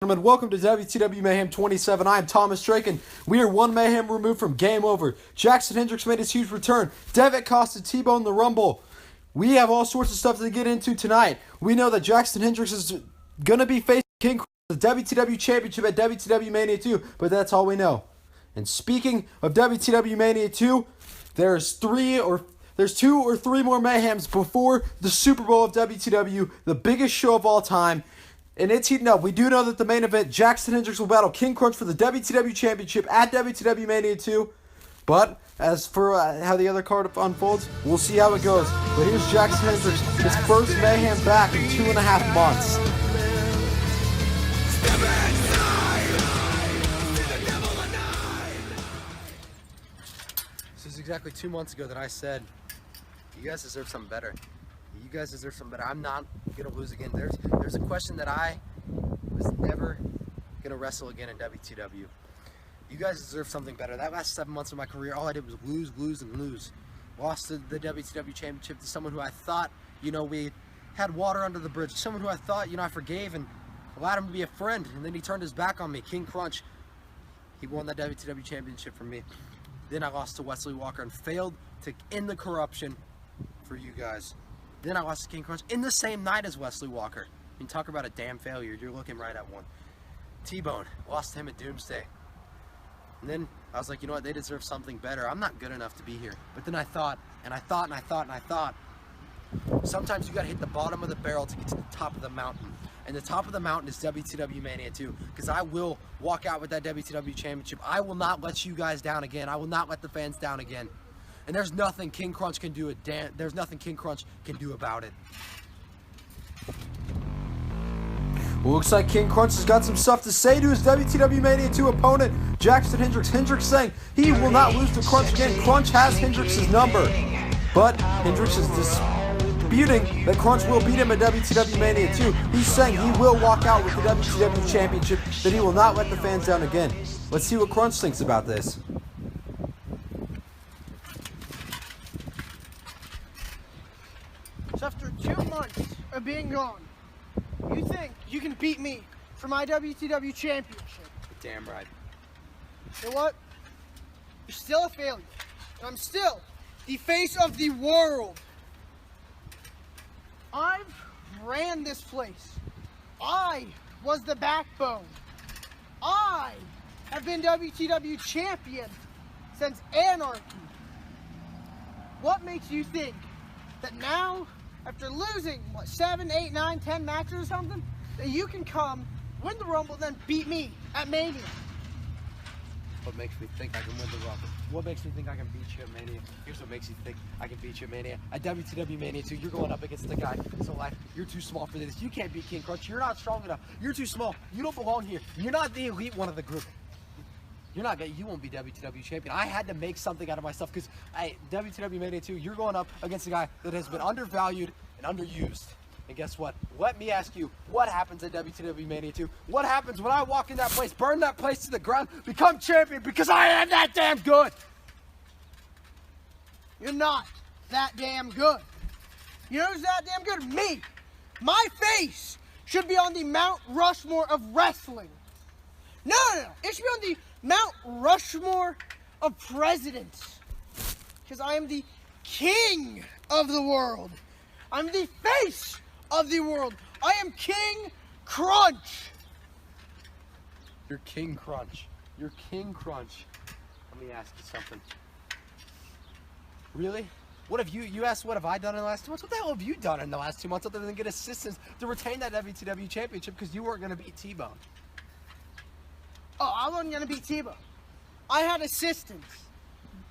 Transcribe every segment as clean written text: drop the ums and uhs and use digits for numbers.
Gentlemen, welcome to WTW Mayhem 27. I am Thomas Drake, and we are one Mayhem removed from game over. Jackson Hendricks made his huge return. Devitt costed T-Bone the Rumble. We have all sorts of stuff to get into tonight. We know that Jackson Hendricks is going to be facing King the WTW Championship at WTW Mania 2, but that's all we know. And speaking of WTW Mania 2, there's two or three more Mayhems before the Super Bowl of WTW, the biggest show of all time. And it's heating up. We do know that the main event, Jackson Hendricks will battle King Crunch for the WTW Championship at WTW Mania 2. But as for how the other card unfolds, we'll see how it goes. But here's Jackson Hendricks, his first Mayhem back in 2.5 months. This is exactly 2 months ago that I said, you guys deserve something better. You guys deserve something better. I'm not going to lose again. There's a question that I was never going to wrestle again in WTW. You guys deserve something better. That last 7 months of my career, all I did was lose, and lose. Lost the WTW Championship to someone who I thought, we had water under the bridge. Someone who I thought, I forgave and allowed him to be a friend. And then he turned his back on me. King Crunch. He won that WTW Championship from me. Then I lost to Wesley Walker and failed to end the corruption for you guys. Then I lost to King Crunch in the same night as Wesley Walker. I mean, talk about a damn failure. You're looking right at one. T-Bone, lost to him at Doomsday. And then I was like, you know what? They deserve something better. I'm not good enough to be here. But then I thought. Sometimes you got to hit the bottom of the barrel to get to the top of the mountain. And the top of the mountain is WTW Mania 2. Because I will walk out with that WTW Championship. I will not let you guys down again. I will not let the fans down again. And there's nothing King Crunch can do. There's nothing King Crunch can do about it. Well, looks like King Crunch has got some stuff to say to his WTW Mania 2 opponent, Jackson Hendricks. Hendricks saying he will not lose to Crunch again. Crunch has Hendricks' number. But Hendricks is disputing that Crunch will beat him at WTW Mania 2. He's saying he will walk out with the WTW Championship, that he will not let the fans down again. Let's see what Crunch thinks about this. So after 2 months of being gone, you think you can beat me for my WTW Championship? Damn right. You know what? You're still a failure. And I'm still the face of the world. I've ran this place. I was the backbone. I have been WTW Champion since Anarchy. What makes you think that now, after losing, 7, 8, 9, 10 matches or something, that you can come, win the Rumble, then beat me at Mania? What makes me think I can win the Rumble? What makes me think I can beat you at Mania? Here's what makes you think I can beat you at Mania. At WTW Mania 2, you're going up against the guy. So, you're too small for this. You can't beat King Crunch. You're not strong enough. You're too small. You don't belong here. You're not the elite one of the group. You won't be WTW Champion. I had to make something out of myself because WTW Mania 2, you're going up against a guy that has been undervalued and underused. And guess what? Let me ask you, what happens at WTW Mania 2? What happens when I walk in that place, burn that place to the ground, become champion because I am that damn good? You're not that damn good. You know who's that damn good? Me. My face should be on the Mount Rushmore of wrestling. No. It should be on the Mount Rushmore of presidents. Because I am the king of the world. I'm the face of the world. I am King Crunch. You're King Crunch. You're King Crunch. Let me ask you something. Really? What have you asked, what have I done in the last 2 months? What the hell have you done in the last 2 months other than get assistance to retain that WTW Championship because you weren't going to beat T-Bone? Oh, I wasn't going to beat T-Bone. I had assistance.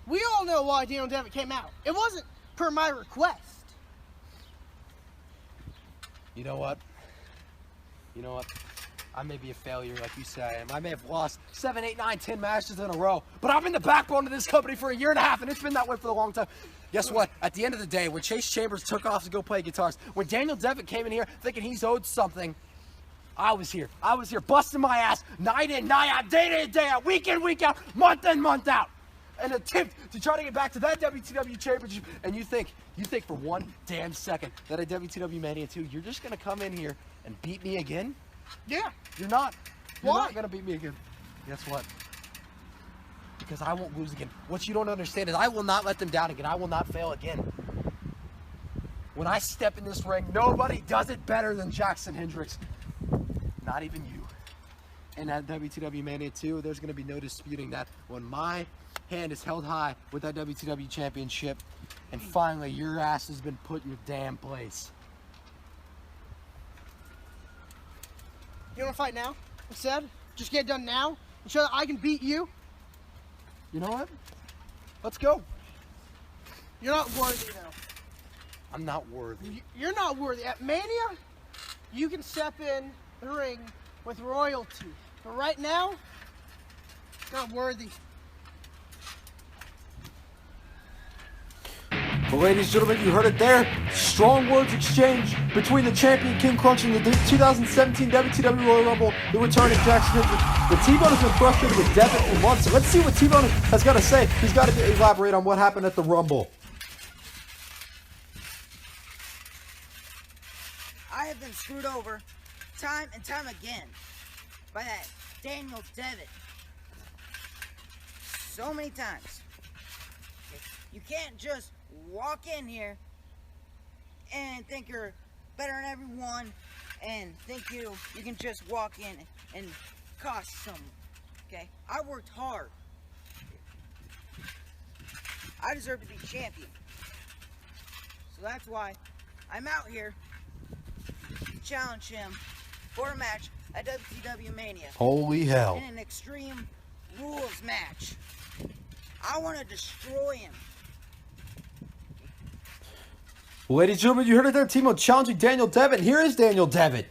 We all know why Daniel Devitt came out. It wasn't per my request. You know what? I may be a failure like you say I am. I may have lost 7, 8, 9, 10 matches in a row, but I've been the backbone of this company for 1.5 years, and it's been that way for a long time. Guess what? At the end of the day, when Chase Chambers took off to go play guitars, when Daniel Devitt came in here thinking he's owed something, I was here. I was here busting my ass night in, night out, day in, day out, week in, week out, month in, month out. An attempt to try to get back to that WTW Championship, and you think for one damn second that at WTW Mania 2, you're just going to come in here and beat me again? Yeah. You're not. You're Why? not gonna beat me again. Guess what? Because I won't lose again. What you don't understand is I will not let them down again. I will not fail again. When I step in this ring, nobody does it better than Jackson Hendricks. Not even you. And at WTW Mania 2, there's going to be no disputing that when my hand is held high with that WTW Championship, and finally your ass has been put in your damn place. You want to fight now? Instead, just get it done now and show that I can beat you. You know what? Let's go. You're not worthy, though. I'm not worthy. You're not worthy. At Mania, you can step in the ring with royalty. But right now, you're not worthy. Well, ladies and gentlemen, you heard it there. Strong words exchanged between the champion King Crunch and the 2017 WTW Royal Rumble, the return of Jackson Hendricks. The T-Bone has been frustrated with Devitt for months. So let's see what T-Bone has got to say. He's got to elaborate on what happened at the Rumble. I have been screwed over time and time again by that Daniel Devitt. So many times. You can't just walk in here and think you're better than everyone and think you can just walk in and cost someone. Okay? I worked hard. I deserve to be champion. So that's why I'm out here to challenge him for a match at WTW Mania. Holy hell. In an Extreme Rules match. I want to destroy him. Well, ladies and gentlemen, you heard it there. T-Bone challenging Daniel Devitt. Here is Daniel Devitt.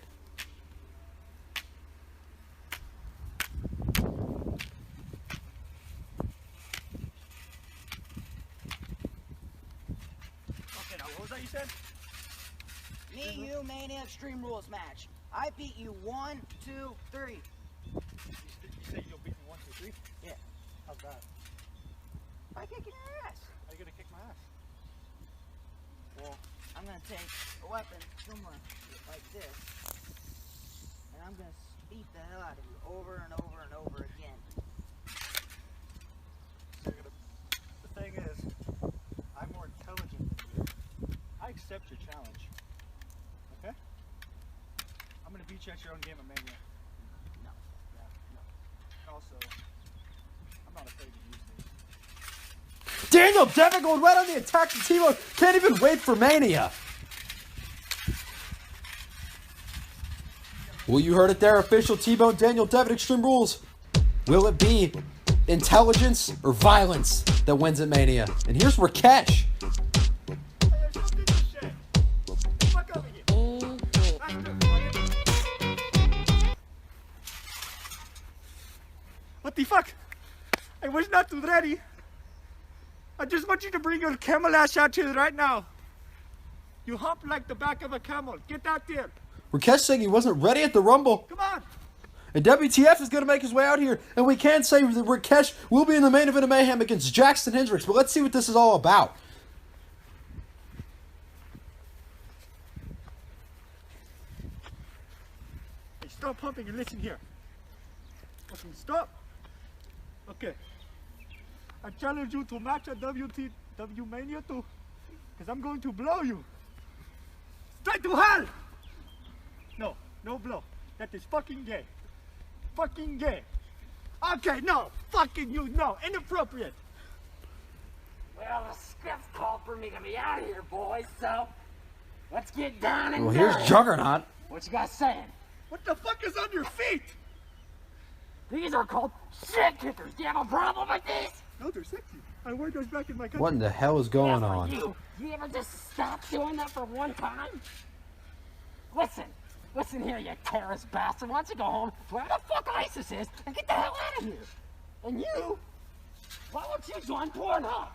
Okay, now what was that you said? Me, you, Mania, Extreme Rules match. I beat you 1, 2, 3. You say you'll beat me 1, 2, 3? Yeah. How's that? By kicking your ass. How you gonna kick my ass? Well, I'm gonna take a weapon somewhere like this, and I'm gonna beat the hell out of you over and over and over again. The thing is, I'm more intelligent than you. I accept your challenge. Okay? I'm gonna beat you at your own game of Mania. No. Yeah, no. And also, I'm not afraid to use these. Daniel Devitt going right on the attack. T-Bone can't even wait for Mania. Well, you heard it there. Official T-Bone, Daniel Devitt, Extreme Rules. Will it be intelligence or violence that wins at Mania? And here's Rakesh. What the fuck? I was not ready. I just want you to bring your camel ass out here right now. You hump like the back of a camel. Get out there. Rakesh saying he wasn't ready at the Rumble. Come on. And WTF is going to make his way out here. And we can say that Rakesh will be in the main event of Mayhem against Jackson Hendricks. But let's see what this is all about. Hey, stop pumping and listen here. Listen, stop. Okay. I challenge you to match at WTW Mania 2. Because I'm going to blow you. Straight to hell! No, no blow. That is fucking gay. Fucking gay. Okay, no. Fucking you, no. Inappropriate. Well, the script's called for me to be out of here, boys, so let's get down and Well, dirty. here's Juggernaut. What you guys saying? What the fuck is on your feet? These are called shit kickers. Do you have a problem with these? No, they're sexy. I wear those back in my country. What in the hell is going Yeah, on? You ever just stop doing that for one time? Listen here, you terrorist bastard. Why don't you go home, where the fuck ISIS is, and get the hell out of here? And you, why don't you join Pornhub?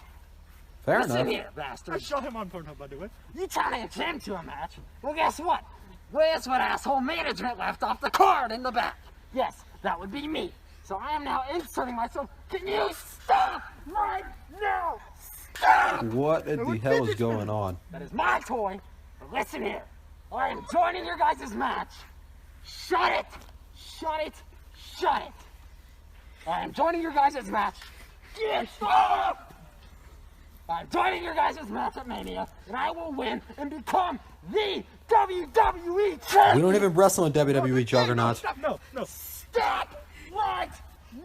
Fair Listen enough. here, I bastard. saw him on Pornhub, by the way. You challenge him to a match? Well, guess what? Where's what asshole management left off the card in the back? Yes, that would be me. So I am now inserting myself. Can you stop right now? Stop! What in the hell is going on? That is my toy. But listen here. I am joining your guys' match. Shut it! Shut it! shut it. I am joining your guys' match. Get up! I'm joining your guys' match at Mania, and I will win and become the WWE champion. We don't even wrestle in WWE, Juggernaut. Stop, no. Stop right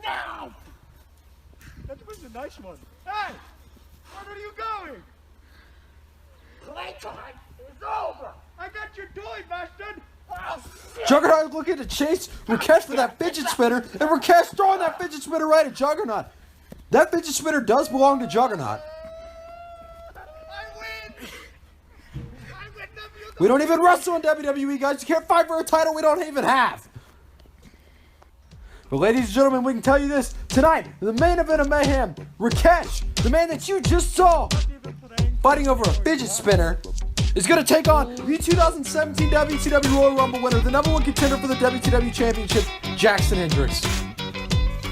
now! That was a nice one. Hey! Where are you going? Playtime is over! I got your toy, bastard! Oh, shit. Juggernaut is looking to chase Rakesh for that fidget spinner, and Rakesh throwing that fidget spinner right at Juggernaut. That fidget spinner does belong to Juggernaut. I win! We don't even wrestle in WWE, guys. You can't fight for a title we don't even have. But ladies and gentlemen, we can tell you this. Tonight, the main event of Mayhem, Rakesh, the man that you just saw fighting over a fidget spinner, is going to take on the 2017 WTW Royal Rumble winner, the #1 contender for the WTW Championship, Jackson Hendricks.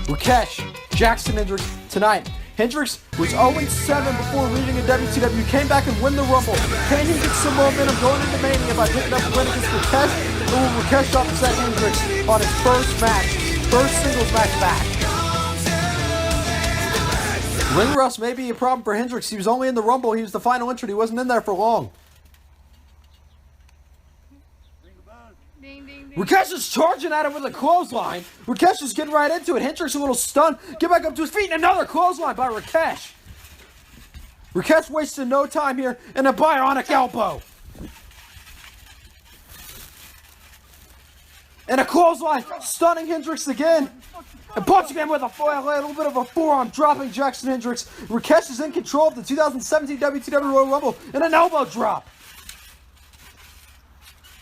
Rakesh, Jackson Hendricks tonight. Hendricks was 0-7 before leaving in WTW, came back and win the Rumble. Can he get some momentum going into Mania by picking up a win against Rakesh? Or will Rakesh upset Hendricks on his first singles match back? Ring rust may be a problem for Hendricks. He was only in the Rumble. He was the final entrant. He wasn't in there for long. Ding, ding, ding. Rakesh is charging at him with a clothesline. Rakesh is getting right into it. Hendricks a little stunned. Get back up to his feet and another clothesline by Rakesh. Rakesh wasted no time here and a bionic elbow. And a clothesline, stunning Hendricks again. And punching him with a little bit of a forearm, dropping Jackson Hendricks. Rakesh is in control of the 2017 WTW Royal Rumble and an elbow drop.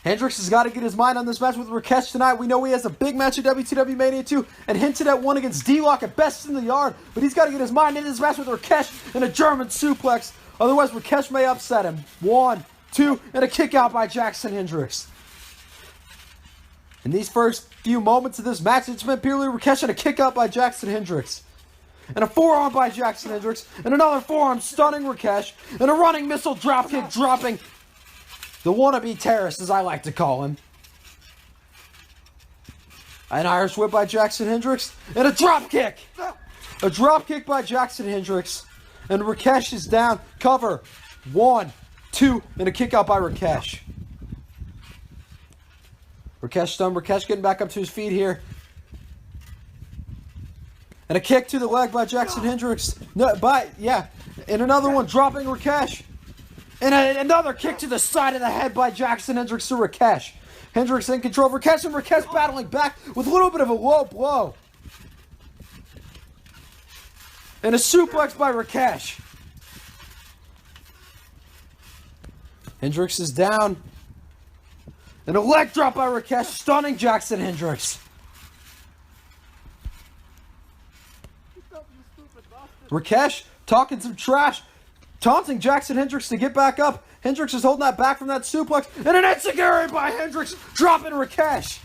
Hendricks has got to get his mind on this match with Rakesh tonight. We know he has a big match at WTW Mania 2 and hinted at one against D-Lock at Best in the Yard. But he's got to get his mind into this match with Rakesh and a German suplex. Otherwise, Rakesh may upset him. 1, 2, and a kick out by Jackson Hendricks. In these first few moments of this match, it's been purely Rakesh and a kick out by Jackson Hendricks. And a forearm by Jackson Hendricks. And another forearm stunning Rakesh. And a running missile dropkick dropping the wannabe terrorist, as I like to call him. An Irish whip by Jackson Hendricks. And a dropkick. A dropkick by Jackson Hendricks. And Rakesh is down. Cover. 1, 2, and a kick out by Rakesh. Rakesh stunned. Rakesh getting back up to his feet here. And a kick to the leg by Jackson Hendricks. And another one dropping Rakesh. And another kick to the side of the head by Jackson Hendricks to Rakesh. Hendricks in control of Rakesh, and Rakesh battling back with a little bit of a low blow. And a suplex by Rakesh. Hendricks is down. And a leg drop by Rakesh, stunning Jackson Hendricks. Rakesh talking some trash, taunting Jackson Hendricks to get back up. Hendricks is holding that back from that suplex. And an enziguri by Hendricks, dropping Rakesh.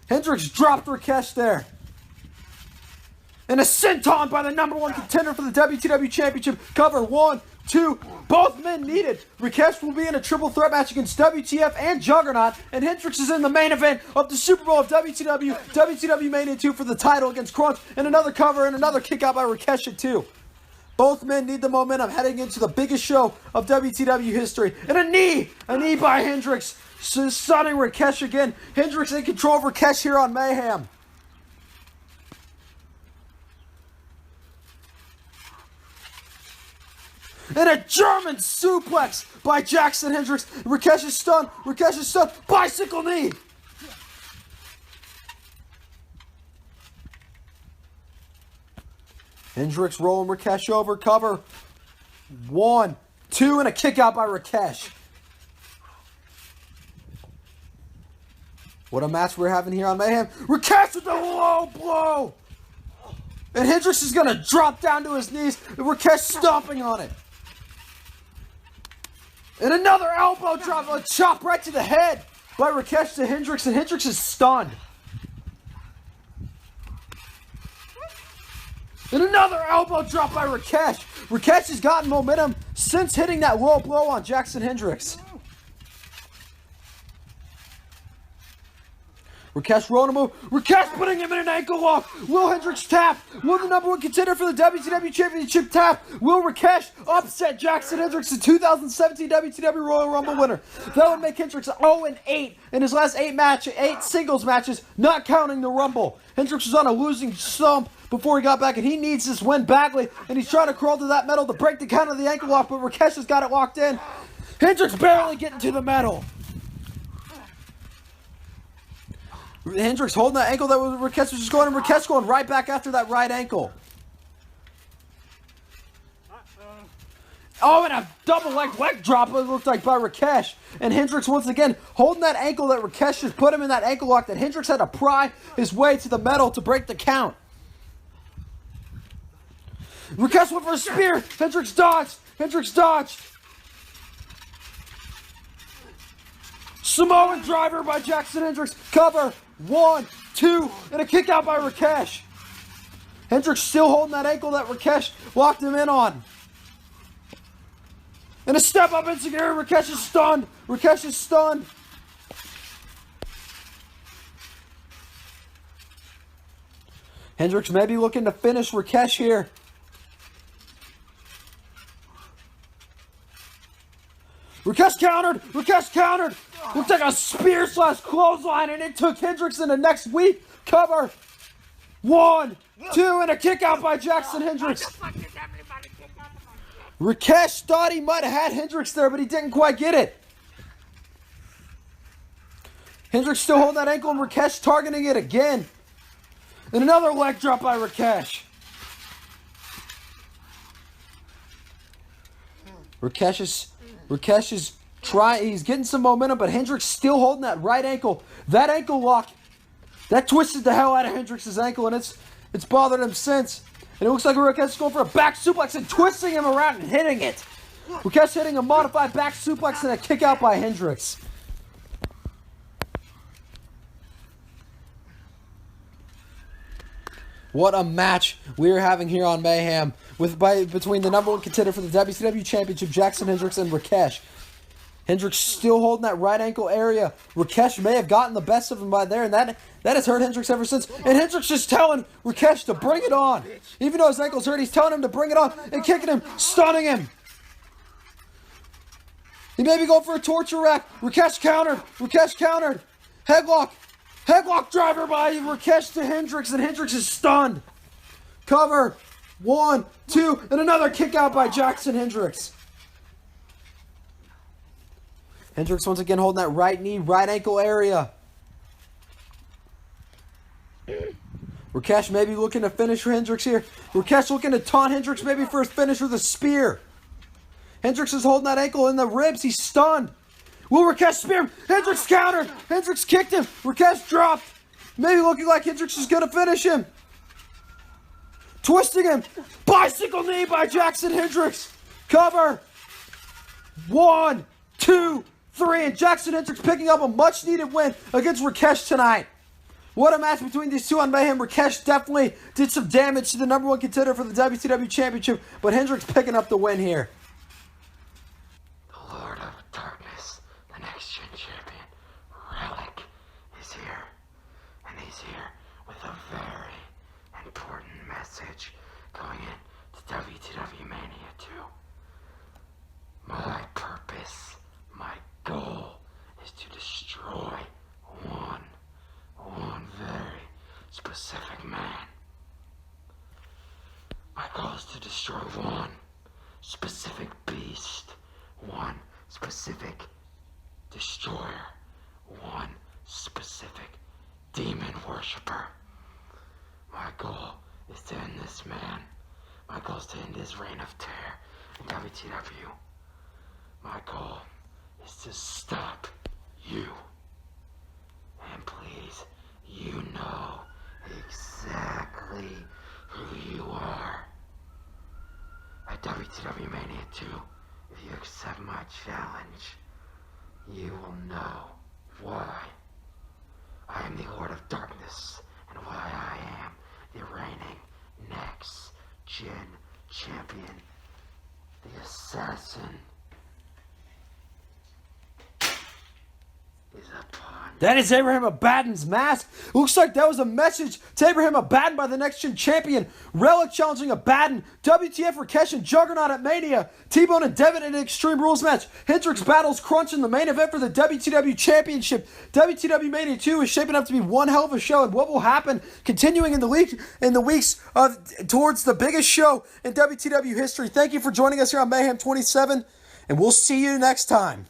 Hendricks dropped Rakesh there. And a senton by the #1 contender for the WTW Championship. Cover 1, 2, both men needed. Rakesh will be in a triple threat match against WTF and Juggernaut, and Hendricks is in the main event of the Super Bowl of WTW Mania 2 for the title against Crunch, and another cover and another kick out by Rakesh at 2. Both men need the momentum heading into the biggest show of WTW history. And a knee by Hendricks, stunning Rakesh again. Hendricks in control of Rakesh here on Mayhem. And a German suplex by Jackson Hendricks. Rakesh is stunned. Rakesh is stunned. Bicycle knee. Hendricks rolling Rakesh over. Cover. 1, 2, and a kick out by Rakesh. What a match we're having here on Mayhem. Rakesh with a low blow. And Hendricks is going to drop down to his knees. And Rakesh stomping on it. And another elbow drop, a chop right to the head by Rakesh to Hendricks, and Hendricks is stunned. And another elbow drop by Rakesh. Rakesh has gotten momentum since hitting that low blow on Jackson Hendricks. Rakesh rolling him over. Rakesh putting him in an ankle lock. Will Hendricks tap? Will the number one contender for the WTW Championship tap? Will Rakesh upset Jackson Hendricks, the 2017 WTW Royal Rumble winner? That would make Hendricks 0-8 in his last 8 singles matches, not counting the Rumble. Hendricks was on a losing slump before he got back, and he needs this win badly, and he's trying to crawl to that medal to break the count of the ankle lock, but Rakesh has got it locked in. Hendricks barely getting to the medal. Hendricks holding that ankle that Rakesh was just going, and Rakesh going right back after that right ankle. Oh, and a double leg drop, it looked like, by Rakesh. And Hendricks once again holding that ankle that Rakesh just put him in that ankle lock that Hendricks had to pry his way to the medal to break the count. Rakesh went for a spear. Hendricks dodged. Hendricks dodged. Samoan driver by Jackson Hendricks. Cover. 1, 2, and a kick out by Rakesh. Hendricks still holding that ankle that Rakesh locked him in on. And a step up insecure. Rakesh is stunned. Rakesh is stunned. Hendricks may be looking to finish Rakesh here. Rakesh countered. Rakesh countered. Looks like a spear / clothesline, and it took Hendricks into next week. Cover. 1, 2, and a kick out by Jackson Hendricks. Rakesh thought he might have had Hendricks there, but he didn't quite get it. Hendricks still holding that ankle, and Rakesh targeting it again. And another leg drop by Rakesh. Rakesh is trying, he's getting some momentum, but Hendricks still holding that right ankle. That ankle lock, that twisted the hell out of Hendricks' ankle, and it's bothered him since. And it looks like Rakesh is going for a back suplex and twisting him around and hitting it. Rakesh hitting a modified back suplex and a kick out by Hendricks. What a match we're having here on Mayhem between the number one contender for the WCW Championship, Jackson Hendricks, and Rakesh. Hendricks still holding that right ankle area. Rakesh may have gotten the best of him by there, and that has hurt Hendricks ever since. And Hendricks just telling Rakesh to bring it on. Even though his ankle's hurt, he's telling him to bring it on and kicking him, stunning him. He may be going for a torture rack. Rakesh countered. Rakesh countered. Headlock. Headlock driver by Rakesh to Hendricks, and Hendricks is stunned. Cover. 1, 2, and another kick out by Jackson Hendricks. Hendricks once again holding that right knee, right ankle area. Rakesh maybe looking to finish Hendricks here. Rakesh looking to taunt Hendricks maybe for his finish with a spear. Hendricks is holding that ankle in the ribs. He's stunned. Will Rakesh spear him? Hendricks countered. Hendricks kicked him. Rakesh dropped. Maybe looking like Hendricks is going to finish him. Twisting him. Bicycle knee by Jackson Hendricks. Cover. 1, 2, 3. And Jackson Hendricks picking up a much-needed win against Rakesh tonight. What a match between these two on Mayhem. Rakesh definitely did some damage to the number one contender for the WTW Championship, but Hendricks picking up the win here. The Lord of Darkness, the next-gen champion, Relic, is here. And he's here with a very important message going into WTW Mania 2. My purpose, my goal, is to destroy one very specific man. My goal is to destroy one specific beast, one specific destroyer, one specific demon worshiper. My goal is to end this man. My goal is to end his reign of terror in WTW. My goal is to stop you. And please, you know exactly who you are. At WTW Mania 2, if you accept my challenge, you will know why I am the Lord of Darkness and why I am the reigning next-gen champion, the assassin is upon That is Abraham Abaddon's mask. Looks like that was a message to Abraham Abaddon by the Next Gen Champion. Relic challenging Abaddon. WTF Rakesh and Juggernaut at Mania. T-Bone and Devin in an Extreme Rules match. Hendricks battles Crunch in the main event for the WTW Championship. WTW Mania 2 is shaping up to be one hell of a show. And what will happen continuing in the weeks towards the biggest show in WTW history. Thank you for joining us here on Mayhem 27. And we'll see you next time.